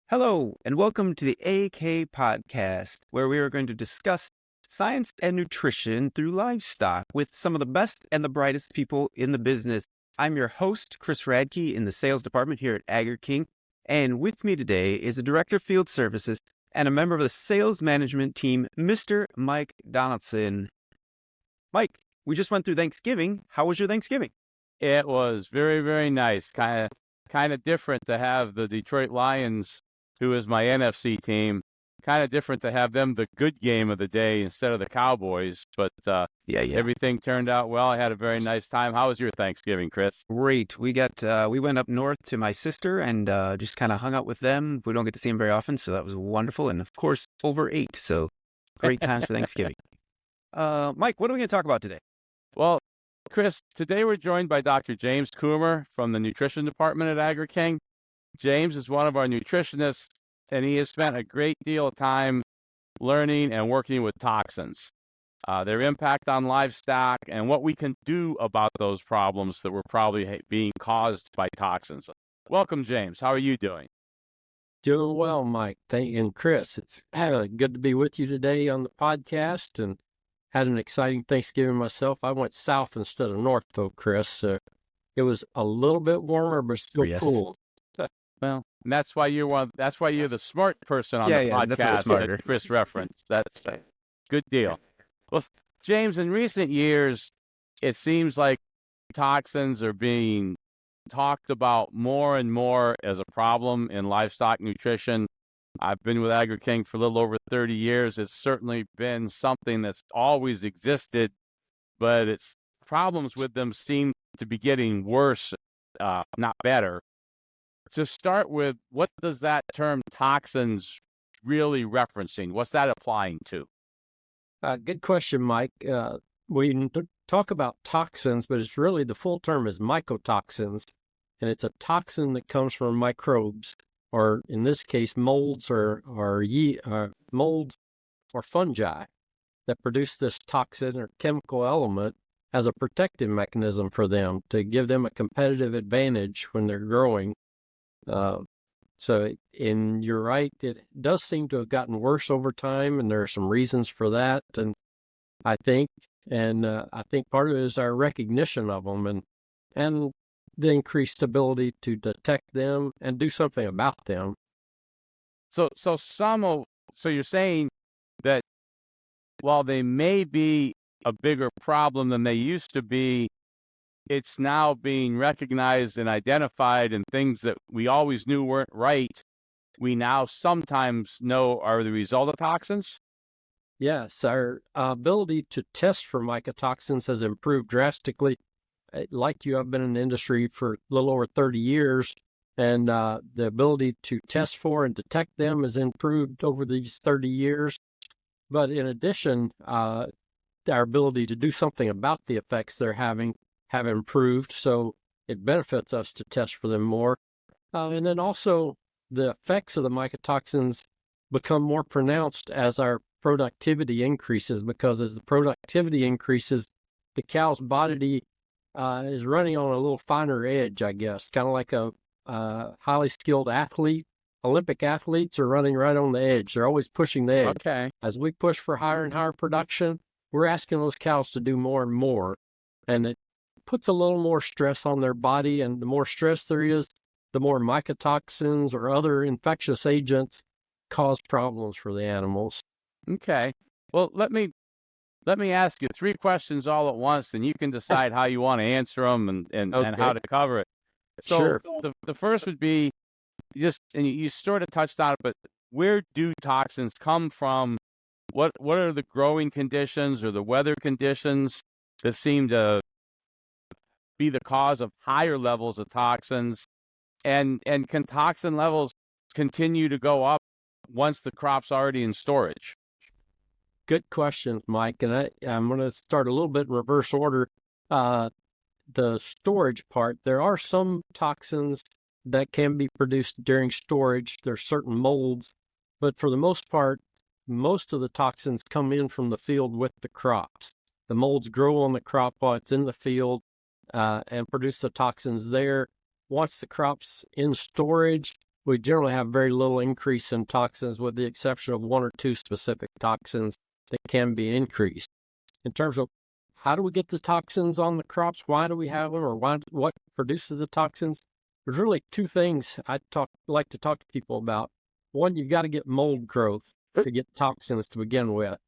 Hello, and welcome to the AK podcast, where we are going to discuss science and nutrition through livestock with some of the best and the brightest people in the business. I'm your host, Chris Radke, in the sales department here at Agri-King, and with me today is the Director of Field Services and a member of the sales management team, Mr. Mike Donaldson. Mike, we just went through Thanksgiving. How was your Thanksgiving? It was very, very nice. Kind of different to have the Detroit Lions, who is my NFC team. Kind of different to have them the good game of the day instead of the Cowboys. But everything turned out well. I had a very nice time. How was your Thanksgiving, Chris? Great. We went up north to my sister and just kind of hung out with them. We don't get to see them very often, so that was wonderful. And of course, overate. So great times for Thanksgiving. Mike, what are we going to talk about today? Well, Chris, today we're joined by Dr. James Coomer from the nutrition department at Agri-King. James is one of our nutritionists, and he has spent a great deal of time learning and working with toxins, their impact on livestock, and what we can do about those problems that were probably being caused by toxins. Welcome, James. How are you doing? Doing well, Mike. And Chris, it's good to be with you today on the podcast, and had an exciting Thanksgiving myself. I went south instead of north, though, Chris. It was a little bit warmer, but still cool. Well, and that's why you're the smart person on the podcast that Chris referenced. That's a good deal. Well, James, in recent years, it seems like toxins are being talked about more and more as a problem in livestock nutrition. I've been with Agri-King for a little over 30 years. It's certainly been something that's always existed, but its problems with them seem to be getting worse, not better. To start with, what does that term toxins really referencing? What's that applying to? Good question, Mike. We talk about toxins, but it's really the full term is mycotoxins, and it's a toxin that comes from microbes, or in this case, molds or fungi that produce this toxin or chemical element as a protective mechanism for them to give them a competitive advantage when they're growing. You're right, it does seem to have gotten worse over time, and there are some reasons for that. And I think part of it is our recognition of them and the increased ability to detect them and do something about them. So you're saying that while they may be a bigger problem than they used to be, it's now being recognized and identified, and things that we always knew weren't right, we now sometimes know are the result of toxins? Yes, our ability to test for mycotoxins has improved drastically. Like you, I've been in the industry for a little over 30 years, and the ability to test for and detect them has improved over these 30 years. But in addition, our ability to do something about the effects they're having have improved, so it benefits us to test for them more. And then also, the effects of the mycotoxins become more pronounced as our productivity increases, because as the productivity increases, the cow's body is running on a little finer edge, I guess, kind of like a highly skilled athlete. Olympic athletes are running right on the edge. They're always pushing the edge. Okay. As we push for higher and higher production, we're asking those cows to do more and more. And it puts a little more stress on their body, and the more stress there is, the more mycotoxins or other infectious agents cause problems for the animals. Okay. Well, let me ask you 3 questions all at once, and you can decide how you want to answer them and how to cover it. So sure. The first would be, and you sort of touched on it, but where do toxins come from? What are the growing conditions or the weather conditions that seem to be the cause of higher levels of toxins? And can toxin levels continue to go up once the crop's already in storage? Good question, Mike. And I'm going to start a little bit in reverse order. The storage part, there are some toxins that can be produced during storage. There's certain molds, but for the most part, most of the toxins come in from the field with the crops. The molds grow on the crop while it's in the field and produce the toxins there. Once the crop's in storage, we generally have very little increase in toxins, with the exception of one or two specific toxins that can be increased. In terms of how do we get the toxins on the crops, why do we have them, or what produces the toxins? There's really two things I like to talk to people about. One, you've got to get mold growth to get toxins to begin with.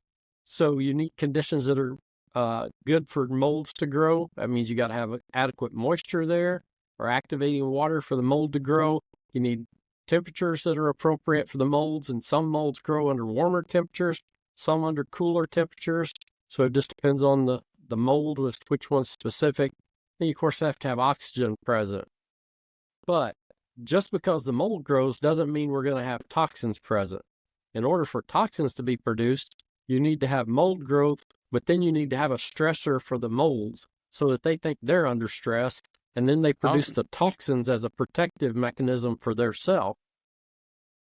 So you need conditions that are good for molds to grow. That means you got to have adequate moisture there, or activating water for the mold to grow. You need temperatures that are appropriate for the molds, and some molds grow under warmer temperatures, some under cooler temperatures. So it just depends on the mold, with which one's specific. And you, of course, have to have oxygen present. But just because the mold grows doesn't mean we're going to have toxins present. In order for toxins to be produced, you need to have mold growth, but then you need to have a stressor for the molds so that they think they're under stress, and then they produce the toxins as a protective mechanism for their self.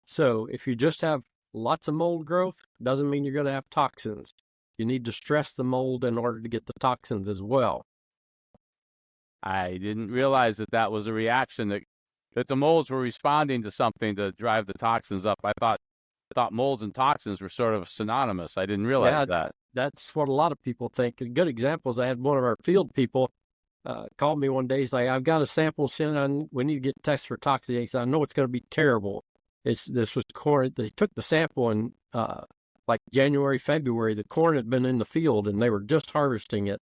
So if you just have lots of mold growth, doesn't mean you're going to have toxins. You need to stress the mold in order to get the toxins as well. I didn't realize that was a reaction, that the molds were responding to something to drive the toxins up. I thought molds and toxins were sort of synonymous. I didn't realize that. That's what a lot of people think. A good example is I had one of our field people called me one day. He's like, I've got a sample sent on. We need to get tests for toxins. He said, I know it's going to be terrible. This was corn. They took the sample in like January, February. The corn had been in the field and they were just harvesting it.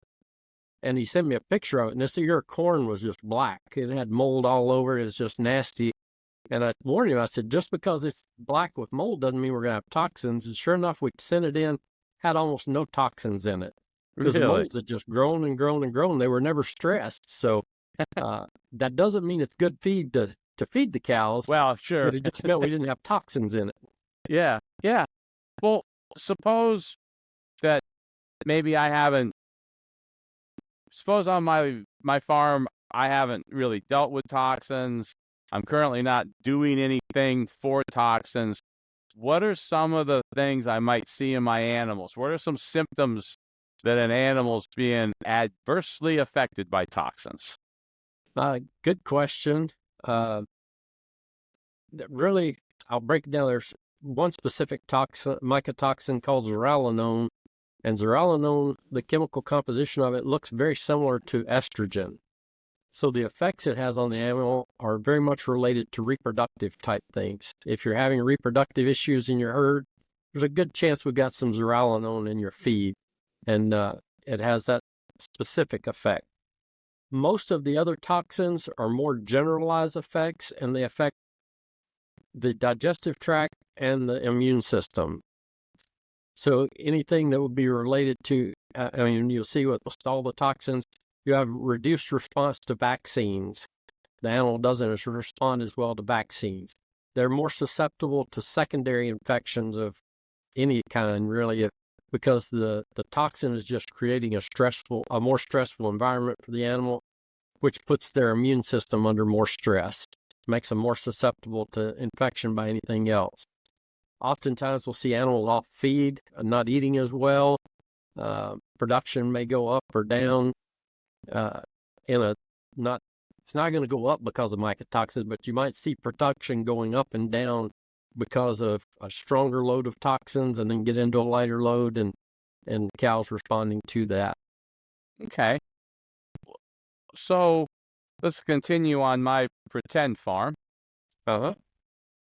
And he sent me a picture of it. And this year corn was just black. It had mold all over it. It's just nasty. And I warned him. I said, just because it's black with mold doesn't mean we're going to have toxins. And sure enough, we sent it in, had almost no toxins in it. Because the molds had just grown and grown and grown. They were never stressed. So that doesn't mean it's good feed to feed the cows. Well, sure. But it just meant we didn't have toxins in it. Yeah. Well, suppose that maybe suppose on my farm, I haven't really dealt with toxins. I'm currently not doing anything for toxins. What are some of the things I might see in my animals? What are some symptoms that an animal's being adversely affected by toxins? Good question. Really, I'll break it down. There's one specific toxin, mycotoxin, called zearalenone. And zearalenone, the chemical composition of it looks very similar to estrogen. So the effects it has on the animal are very much related to reproductive type things. If you're having reproductive issues in your herd, there's a good chance we've got some zearalenone in your feed, and it has that specific effect. Most of the other toxins are more generalized effects, and they affect the digestive tract and the immune system. So anything that would be related to, you'll see with all the toxins, you have reduced response to vaccines. The animal doesn't respond as well to vaccines. They're more susceptible to secondary infections of any kind, really, because the toxin is just creating a more stressful environment for the animal, which puts their immune system under more stress, makes them more susceptible to infection by anything else. Oftentimes we'll see animals off feed, not eating as well. Production may go up or down. It's not going to go up because of mycotoxins, but you might see production going up and down because of a stronger load of toxins, and then get into a lighter load, and cows responding to that. Okay. So let's continue on my pretend farm.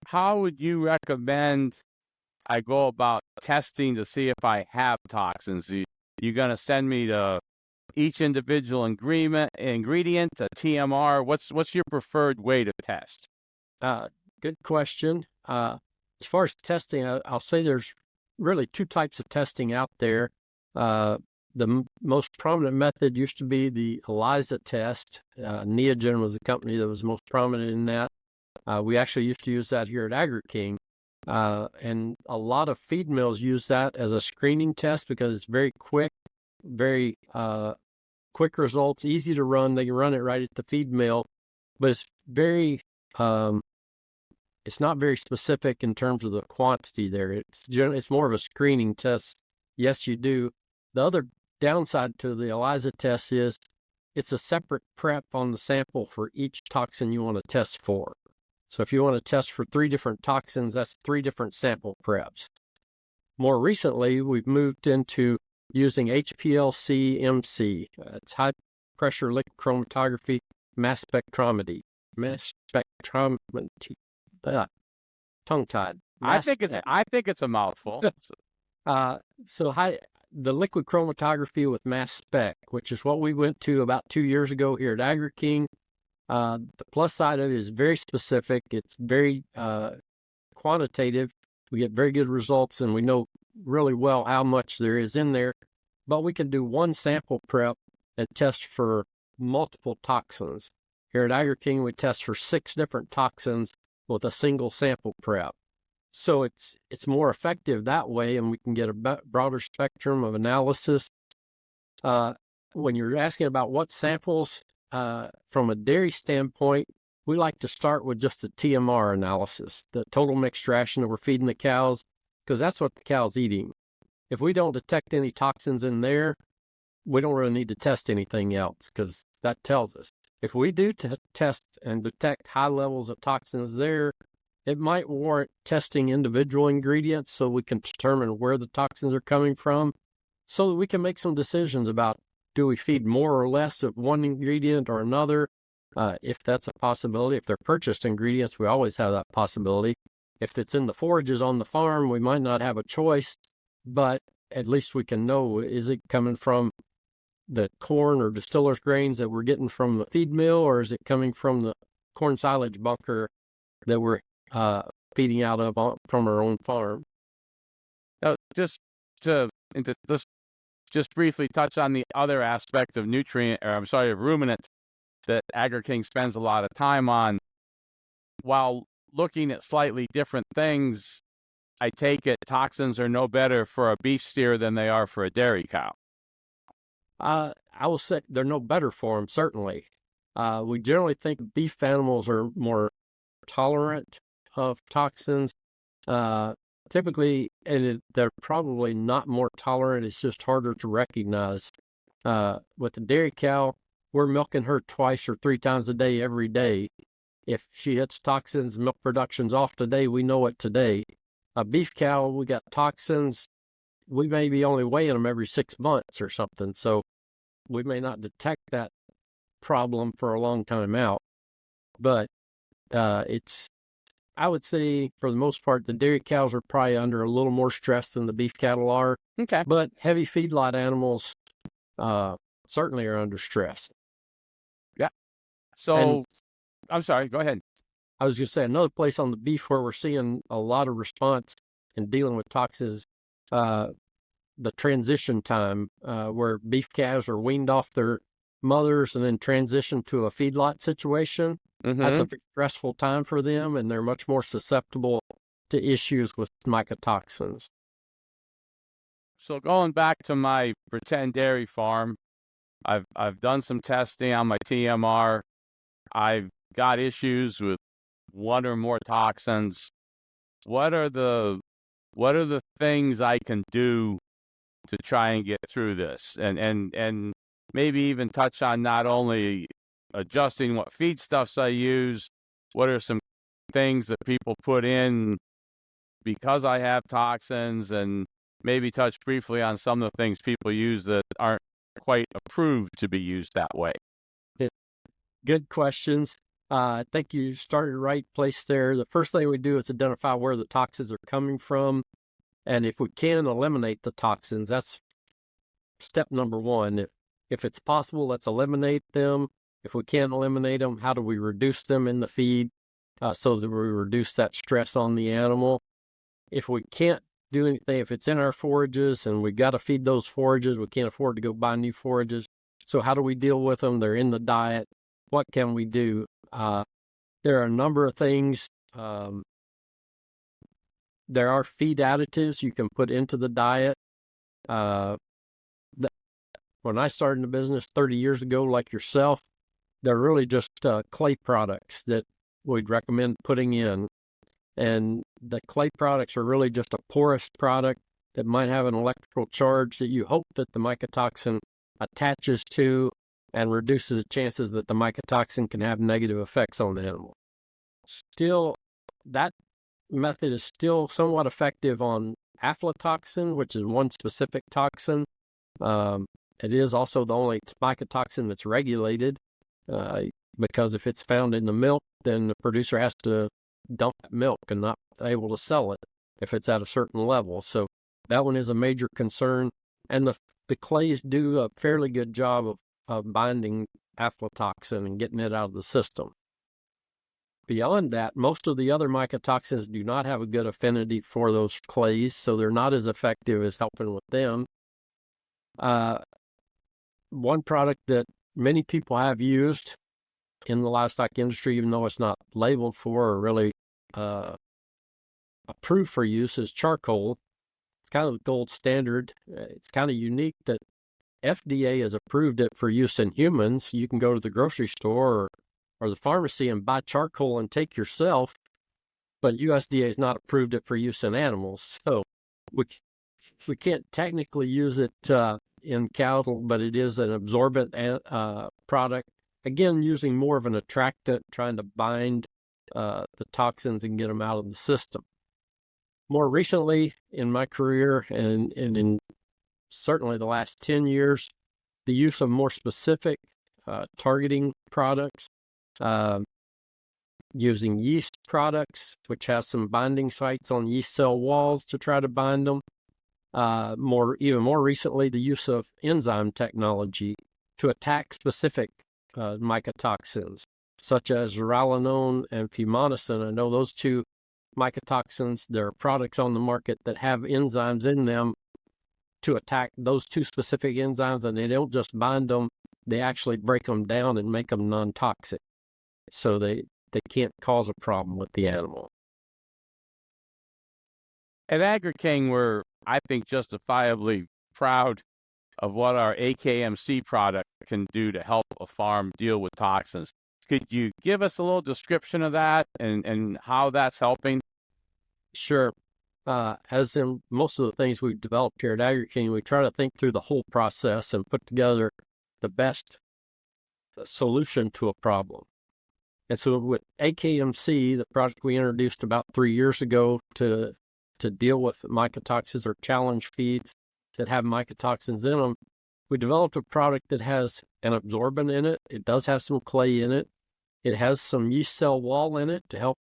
How would you recommend I go about testing to see if I have toxins? You going to send me to each individual ingredient, a TMR? What's your preferred way to test? Good question. As far as testing, I'll say there's really two types of testing out there. The most prominent method used to be the ELISA test. Neogen was the company that was most prominent in that. We actually used to use that here at Agri-King. And a lot of feed mills use that as a screening test because it's very quick, very quick results, easy to run. They can run it right at the feed mill, but it's very, it's not very specific in terms of the quantity there. It's more of a screening test. Yes, you do. The other downside to the ELISA test is it's a separate prep on the sample for each toxin you want to test for. So if you want to test for 3 different toxins, that's 3 different sample preps. More recently, we've moved into using HPLC-MC. It's high pressure liquid chromatography mass spectrometry. Tongue-tied. I think it's a mouthful. The liquid chromatography with mass spec, which is what we went to about 2 years ago here at Agri-King. The plus side of it is very specific. It's very quantitative. We get very good results, and we know really well how much there is in there. But we can do one sample prep and test for multiple toxins. Here at Agri-King, we test for 6 different toxins with a single sample prep. So it's more effective that way, and we can get a broader spectrum of analysis. When you're asking about what samples, from a dairy standpoint, we like to start with just the TMR analysis, the total mixed ration that we're feeding the cows, because that's what the cow's eating. If we don't detect any toxins in there, we don't really need to test anything else, because that tells us. If we do test and detect high levels of toxins there, it might warrant testing individual ingredients so we can determine where the toxins are coming from, so that we can make some decisions about, do we feed more or less of one ingredient or another? If that's a possibility. If they're purchased ingredients, we always have that possibility. If it's in the forages on the farm, we might not have a choice, but at least we can know, is it coming from the corn or distiller's grains that we're getting from the feed mill, or is it coming from the corn silage bunker that we're feeding out of from our own farm? Now, just briefly touch on the other aspect of ruminant that Agri-King spends a lot of time on. While looking at slightly different things, I take it toxins are no better for a beef steer than they are for a dairy cow. I will say they're no better for them, certainly. We generally think beef animals are more tolerant of toxins. Typically, they're probably not more tolerant. It's just harder to recognize. With the dairy cow, we're milking her 2 or 3 times a day, every day. If she hits toxins, milk production's off today, we know it today. A beef cow, we got toxins, we may be only weighing them every 6 months or something. So we may not detect that problem for a long time out. But I would say, for the most part, the dairy cows are probably under a little more stress than the beef cattle are. Okay. But heavy feedlot animals certainly are under stress. Yeah. So, I'm sorry, go ahead. I was going to say, another place on the beef where we're seeing a lot of response in dealing with toxins, the transition time, where beef calves are weaned off their mothers and then transition to a feedlot situation. Mm-hmm. That's a stressful time for them, and they're much more susceptible to issues with mycotoxins. So going back to my pretend dairy farm, I've done some testing on my TMR. I've got issues with 1 or more toxins. What are the things I can do to try and get through this, and maybe even touch on not only adjusting what feedstuffs I use, what are some things that people put in because I have toxins, and maybe touch briefly on some of the things people use that aren't quite approved to be used that way. Good questions. I think you started right place there. The first thing we do is identify where the toxins are coming from. And if we can eliminate the toxins, that's step number 1. If it's possible, let's eliminate them. If we can't eliminate them, how do we reduce them in the feed so that we reduce that stress on the animal? If we can't do anything, if it's in our forages and we got to feed those forages, we can't afford to go buy new forages. So how do we deal with them? They're in the diet. What can we do? There are a number of things. There are feed additives you can put into the diet. When I started in the business 30 years ago, like yourself, they're really just clay products that we'd recommend putting in. And the clay products are really just a porous product that might have an electrical charge that you hope that the mycotoxin attaches to and reduces the chances that the mycotoxin can have negative effects on the animal. that method is still somewhat effective on aflatoxin, which is one specific toxin. It is also the only mycotoxin that's regulated, because if it's found in the milk, then the producer has to dump that milk and not able to sell it if it's at a certain level. So that one is a major concern. And the clays do a fairly good job of binding aflatoxin and getting it out of the system. Beyond that, most of the other mycotoxins do not have a good affinity for those clays, so they're not as effective as helping with them. One product that many people have used in the livestock industry, even though it's not labeled for or really approved for use, is charcoal. It's kind of the gold standard. It's kind of unique that FDA has approved it for use in humans. You can go to the grocery store or the pharmacy and buy charcoal and take yourself, but USDA has not approved it for use in animals. So we can't technically use it in cattle, but it is an absorbent product. Again, using more of an attractant, trying to bind the toxins and get them out of the system. More recently in my career, and in certainly the last 10 years, the use of more specific targeting products, using yeast products, which have some binding sites on yeast cell walls to try to bind them. Even more recently, the use of enzyme technology to attack specific mycotoxins, such as zearalenone and fumonisin. I know those two mycotoxins, there are products on the market that have enzymes in them to attack those two specific enzymes, and they don't just bind them, they actually break them down and make them non-toxic. So they can't cause a problem with the animal. At Agri-King, we're, I think, justifiably proud of what our AKMC product can do to help a farm deal with toxins. Could you give us a little description of that and how that's helping? Sure. As in most of the things we've developed here at Agri-King, we try to think through the whole process and put together the best solution to a problem. And so with AKMC, the product we introduced about 3 years ago to deal with mycotoxins or challenge feeds that have mycotoxins in them, we developed a product that has an absorbent in it. It does have some clay in it. It has some yeast cell wall in it to help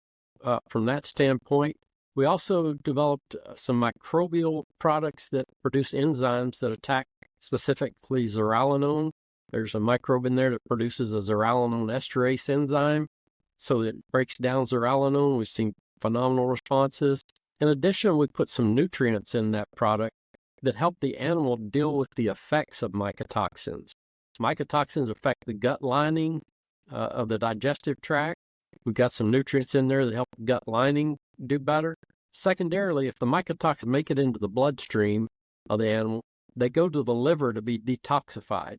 from that standpoint. We also developed some microbial products that produce enzymes that attack specifically zearalenone. There's a microbe in there that produces a zearalenone esterase enzyme, so that it breaks down zearalenone. We've seen phenomenal responses. In addition, we put some nutrients in that product that help the animal deal with the effects of mycotoxins. Mycotoxins affect the gut lining of the digestive tract. We've got some nutrients in there that help the gut lining do better. Secondarily, if the mycotoxins make it into the bloodstream of the animal, they go to the liver to be detoxified.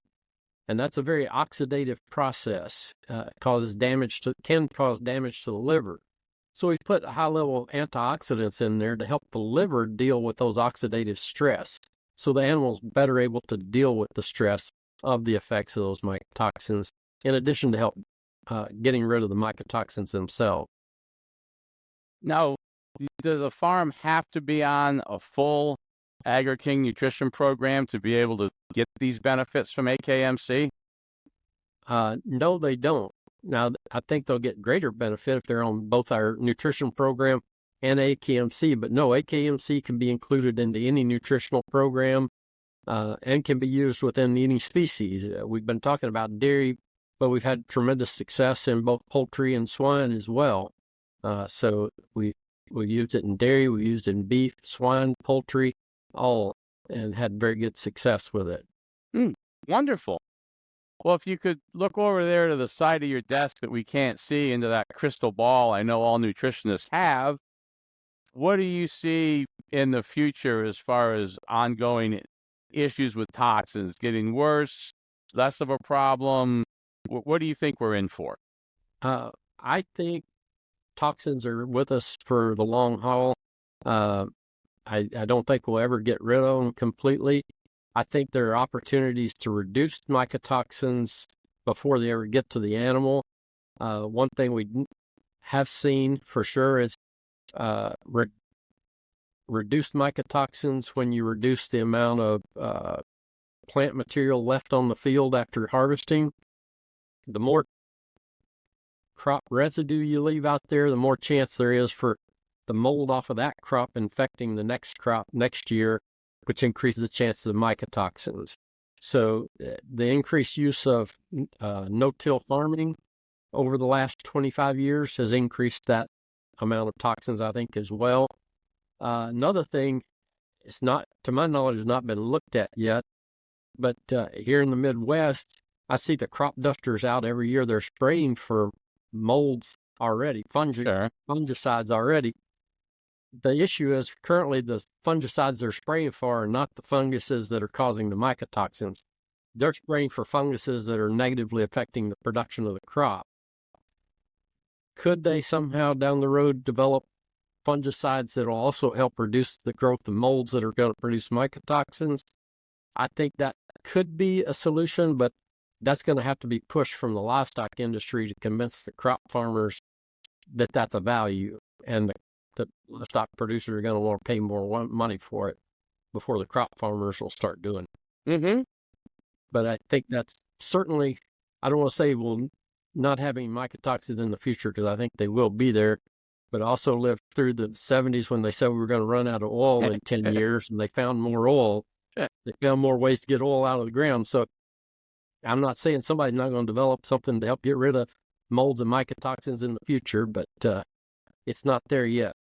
And that's a very oxidative process. It can cause damage to the liver. So we've put high-level antioxidants in there to help the liver deal with those oxidative stress, so the animal's better able to deal with the stress of the effects of those mycotoxins, in addition to help getting rid of the mycotoxins themselves. Now, does a farm have to be on a full Agri-King nutrition program to be able to get these benefits from AKMC? No, they don't. Now, I think they'll get greater benefit if they're on both our nutrition program and AKMC, but no, AKMC can be included into any nutritional program and can be used within any species. We've been talking about dairy, but we've had tremendous success in both poultry and swine as well. So we used it in dairy, we used it in beef, swine, poultry, all, and had very good success with it. Wonderful. Well, if you could look over there to the side of your desk that we can't see into that crystal ball I know all nutritionists have, what do you see in the future as far as ongoing issues with toxins? Getting worse, less of a problem? What do you think we're in for? I think toxins are with us for the long haul. I don't think we'll ever get rid of them completely. I think there are opportunities to reduce mycotoxins before they ever get to the animal. One thing we have seen for sure is reduced mycotoxins when you reduce the amount of plant material left on the field after harvesting. The more crop residue you leave out there, the more chance there is for the mold off of that crop infecting the next crop next year, which increases the chances of mycotoxins. So the increased use of no-till farming over the last 25 years has increased that amount of toxins, I think, as well. Another thing, it's not, to my knowledge, has not been looked at yet, but here in the Midwest, I see the crop dusters out every year. They're spraying for molds already, fungicides already. The issue is currently the fungicides they're spraying for are not the funguses that are causing the mycotoxins. They're spraying for funguses that are negatively affecting the production of the crop. Could they somehow down the road develop fungicides that will also help reduce the growth of molds that are going to produce mycotoxins? I think that could be a solution, but that's going to have to be pushed from the livestock industry to convince the crop farmers that that's a value, and the livestock producers are going to want to pay more money for it before the crop farmers will start doing it. Mm-hmm. But I think that's certainly, I don't want to say we'll not have any mycotoxins in the future, because I think they will be there, but also lived through the 70s when they said we were going to run out of oil in 10 years, and they found more oil. They found more ways to get oil out of the ground. So I'm not saying somebody's not going to develop something to help get rid of molds and mycotoxins in the future, but it's not there yet.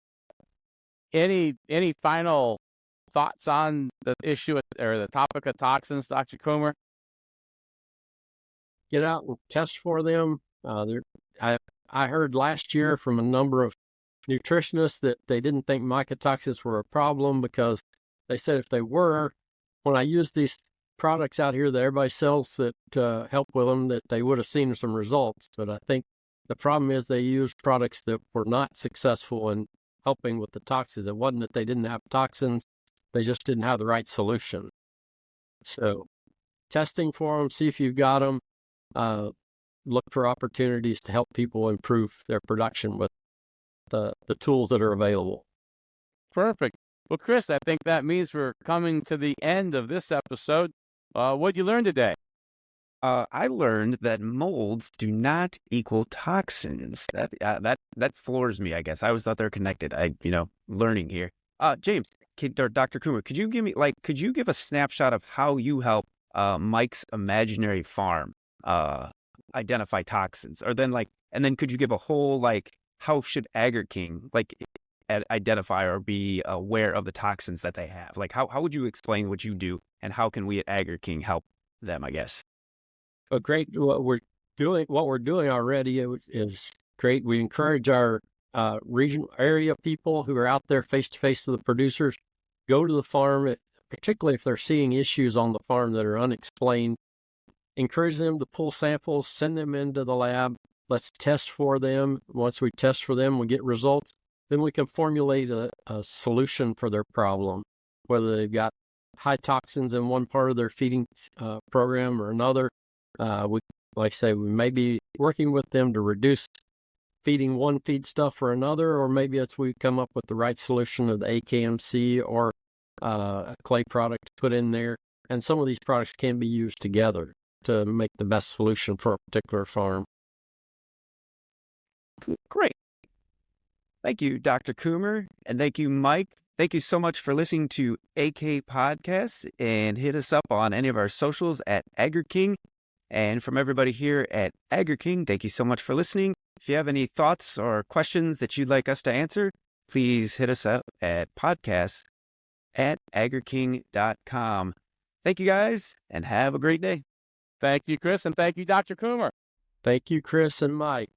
Any final thoughts on the issue or the topic of toxins, Dr. Coomer? Get out and test for them. I heard last year from a number of nutritionists that they didn't think mycotoxins were a problem, because they said if they were, when I used these products out here that everybody sells that help with them, that they would have seen some results. But I think the problem is they used products that were not successful in helping with the toxins. It wasn't that they didn't have toxins, they just didn't have the right solution. So testing for them, see if you've got them, look for opportunities to help people improve their production with the tools that are available. Perfect. Well, Chris, I think that means we're coming to the end of this episode. What'd you learn today? I learned that molds do not equal toxins. That floors me, I guess. I always thought they're connected. Learning here. James, or Dr. Coomer, could you give a snapshot of how you help Mike's imaginary farm identify toxins? Or then and then could you give a whole how should Agri-King identify or be aware of the toxins that they have? How would you explain what you do, and how can we at Agri-King help them, I guess? Great. What we're doing already is great. We encourage our regional area people who are out there face to face with the producers, go to the farm, particularly if they're seeing issues on the farm that are unexplained. Encourage them to pull samples, send them into the lab. Let's test for them. Once we test for them, we get results. Then we can formulate a solution for their problem, whether they've got high toxins in one part of their feeding program or another. We may be working with them to reduce feeding one feedstuff or another, or maybe we come up with the right solution of the AKMC or a clay product to put in there. And some of these products can be used together to make the best solution for a particular farm. Great. Thank you, Dr. Coomer, and thank you, Mike. Thank you so much for listening to AK Podcasts, and hit us up on any of our socials at Agri-King. And from everybody here at Agri-King, thank you so much for listening. If you have any thoughts or questions that you'd like us to answer, please hit us up at podcasts@agriking.com. Thank you, guys, and have a great day. Thank you, Chris, and thank you, Dr. Coomer. Thank you, Chris and Mike.